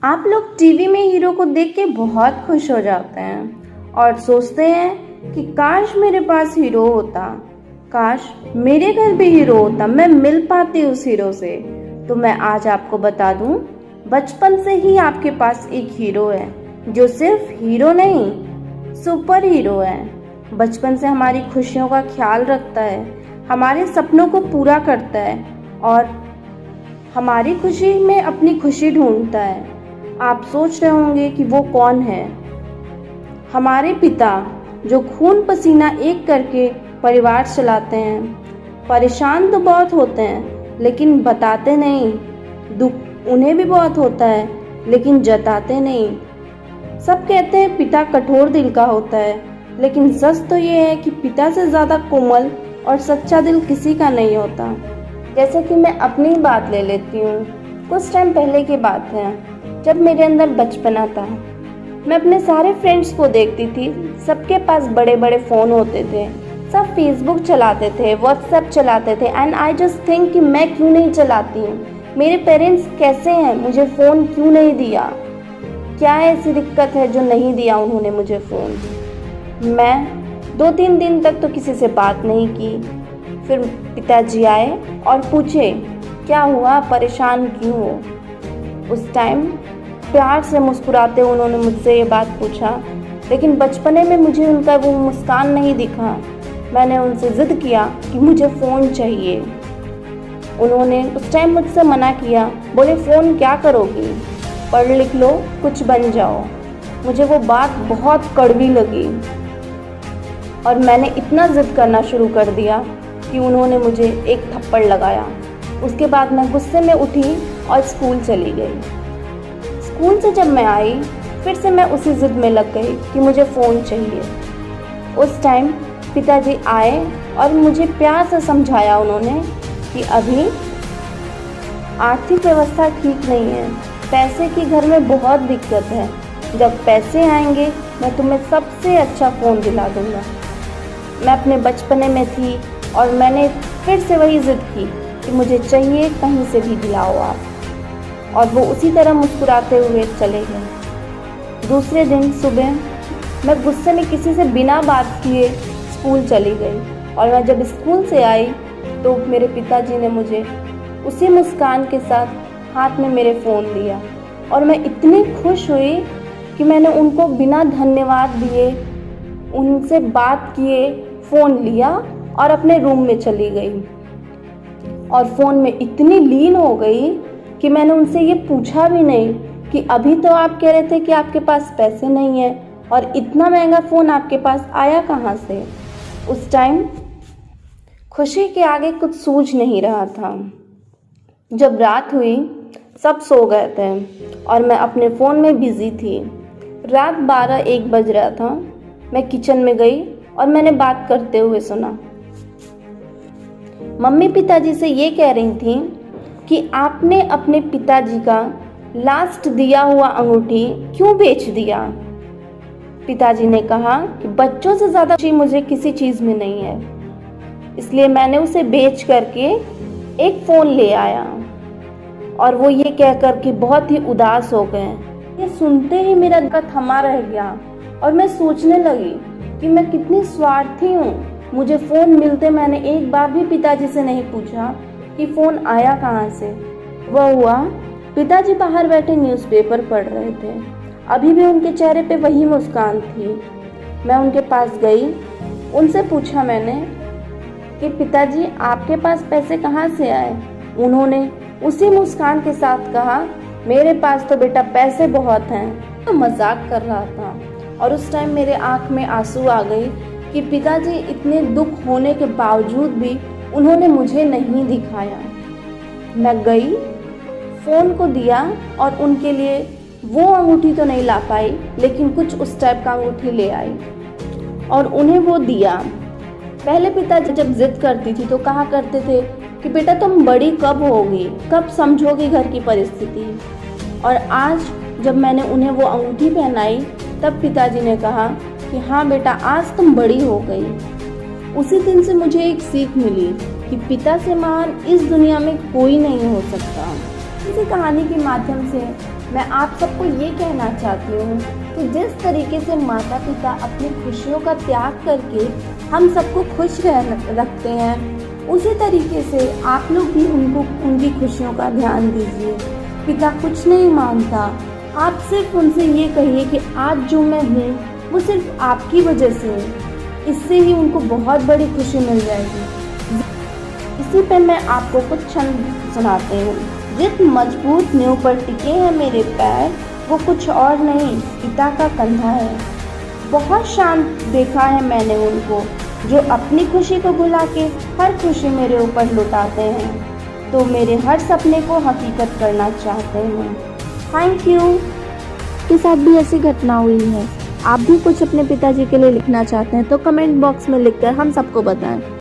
आप लोग टीवी में हीरो को देख के बहुत खुश हो जाते हैं और सोचते हैं कि काश मेरे पास हीरो होता, काश मेरे घर भी हीरो होता, मैं मिल पाती उस हीरो से। तो मैं आज आपको बता दूं, बचपन से ही आपके पास एक हीरो है जो सिर्फ हीरो नहीं, सुपर हीरो है। बचपन से हमारी खुशियों का ख्याल रखता है, हमारे सपनों को पूरा करता है और हमारी खुशी में अपनी खुशी ढूंढता है। आप सोच रहे होंगे कि वो कौन है? हमारे पिता, जो खून पसीना एक करके परिवार चलाते हैं। परेशान तो बहुत होते हैं लेकिन बताते नहीं, दुख उन्हें भी बहुत होता है लेकिन जताते नहीं। सब कहते हैं पिता कठोर दिल का होता है, लेकिन सच तो ये है कि पिता से ज़्यादा कोमल और सच्चा दिल किसी का नहीं होता। जैसे कि मैं अपनी बात ले लेती हूँ। कुछ टाइम पहले की बात है, जब मेरे अंदर बचपना था। मैं अपने सारे फ्रेंड्स को देखती थी, सबके पास बड़े बड़े फ़ोन होते थे, सब फेसबुक चलाते थे, व्हाट्सएप चलाते थे। एंड आई जस्ट थिंक कि मैं क्यों नहीं चलाती हूँ, मेरे पेरेंट्स कैसे हैं, मुझे फ़ोन क्यों नहीं दिया, क्या ऐसी दिक्कत है जो नहीं दिया उन्होंने मुझे फ़ोन। मैं 2-3 दिन तक तो किसी से बात नहीं की। फिर पिताजी आए और पूछे क्या हुआ, परेशान क्यों हो। उस टाइम प्यार से मुस्कुराते उन्होंने मुझसे ये बात पूछा, लेकिन बचपने में मुझे उनका वो मुस्कान नहीं दिखा। मैंने उनसे ज़िद किया कि मुझे फ़ोन चाहिए। उन्होंने उस टाइम मुझसे मना किया, बोले फ़ोन क्या करोगी, पढ़ लिख लो, कुछ बन जाओ। मुझे वो बात बहुत कड़वी लगी और मैंने इतना ज़िद करना शुरू कर दिया कि उन्होंने मुझे एक थप्पड़ लगाया। उसके बाद मैं गुस्से में उठी और स्कूल चली गई। स्कूल से जब मैं आई, फिर से मैं उसी ज़िद में लग गई कि मुझे फ़ोन चाहिए। उस टाइम पिताजी आए और मुझे प्यार से समझाया उन्होंने कि अभी आर्थिक व्यवस्था ठीक नहीं है, पैसे की घर में बहुत दिक्कत है, जब पैसे आएंगे मैं तुम्हें सबसे अच्छा फ़ोन दिला दूँगा। मैं अपने बचपने में थी और मैंने फिर से वही ज़िद की कि मुझे चाहिए, कहीं से भी दिलाओ आप। और वो उसी तरह मुस्कुराते हुए चले गए। दूसरे दिन सुबह मैं गुस्से में किसी से बिना बात किए स्कूल चली गई और मैं जब स्कूल से आई तो मेरे पिताजी ने मुझे उसी मुस्कान के साथ हाथ में मेरे फ़ोन दिया और मैं इतनी खुश हुई कि मैंने उनको बिना धन्यवाद दिए, उनसे बात किए, फ़ोन लिया और अपने रूम में चली गई और फ़ोन में इतनी लीन हो गई कि मैंने उनसे ये पूछा भी नहीं कि अभी तो आप कह रहे थे कि आपके पास पैसे नहीं है और इतना महंगा फ़ोन आपके पास आया कहाँ से। उस टाइम खुशी के आगे कुछ सूझ नहीं रहा था। जब रात हुई, सब सो गए थे और मैं अपने फ़ोन में बिज़ी थी। रात 12-1 बज रहा था। मैं किचन में गई और मैंने बात करते हुए सुना। मम्मी पिताजी से ये कह रही थी कि आपने अपने पिताजी का लास्ट दिया हुआ अंगूठी क्यों बेच दिया। पिताजी ने कहा कि बच्चों से ज़्यादा खुशी मुझे किसी चीज़ में नहीं है, इसलिए मैंने उसे बेच करके एक फ़ोन ले आया। और वो ये कह कर के बहुत ही उदास हो गए। ये सुनते ही मेरा दिल थमा रह गया और मैं सोचने लगी कि मैं कितनी स्वार्थी हूँ। मुझे फ़ोन मिलते मैंने एक बार भी पिताजी से नहीं पूछा कि फ़ोन आया कहाँ से। वह हुआ, पिताजी बाहर बैठे न्यूज़पेपर पढ़ रहे थे। अभी भी उनके चेहरे पे वही मुस्कान थी। मैं उनके पास गई, उनसे पूछा मैंने कि पिताजी आपके पास पैसे कहाँ से आए। उन्होंने उसी मुस्कान के साथ कहा, मेरे पास तो बेटा पैसे बहुत हैं। तो मजाक कर रहा था और उस टाइम मेरे आँख में आंसू आ गई कि पिताजी इतने दुख होने के बावजूद भी उन्होंने मुझे नहीं दिखाया। मैं गई, फ़ोन को दिया और उनके लिए वो अंगूठी तो नहीं ला पाई, लेकिन कुछ उस टाइप का अंगूठी ले आई और उन्हें वो दिया। पहले पिताजी जब जिद करती थी तो कहा करते थे कि बेटा तुम बड़ी कब होगी, कब समझोगी घर की परिस्थिति। और आज जब मैंने उन्हें वो अंगूठी पहनाई तब पिताजी ने कहा कि हाँ बेटा आज तुम बड़ी हो गई। उसी दिन से मुझे एक सीख मिली कि पिता से महान इस दुनिया में कोई नहीं हो सकता। इसी कहानी के माध्यम से मैं आप सबको ये कहना चाहती हूँ कि जिस तरीके से माता पिता अपनी खुशियों का त्याग करके हम सबको खुश रखते हैं, उसी तरीके से आप लोग भी उनकी खुशियों का ध्यान दीजिए। पिता कुछ नहीं मांगता, आप सिर्फ उनसे ये कहिए कि आज जो मैं हूँ वो सिर्फ आपकी वजह से है। इससे ही उनको बहुत बड़ी खुशी मिल जाएगी। इसी पर मैं आपको कुछ छंद सुनाती हूँ। जिस मजबूत नींव पर टिके हैं मेरे पैर, वो कुछ और नहीं पिता का कंधा है। बहुत शांत देखा है मैंने उनको, जो अपनी खुशी को भुला के हर खुशी मेरे ऊपर लुटाते हैं, तो मेरे हर सपने को हकीकत करना चाहते हैं। Thank you. के साथ भी ऐसी घटना हुई है। आप भी कुछ अपने पिताजी के लिए लिखना चाहते हैं तो कमेंट बॉक्स में लिखकर हम सबको बताएं।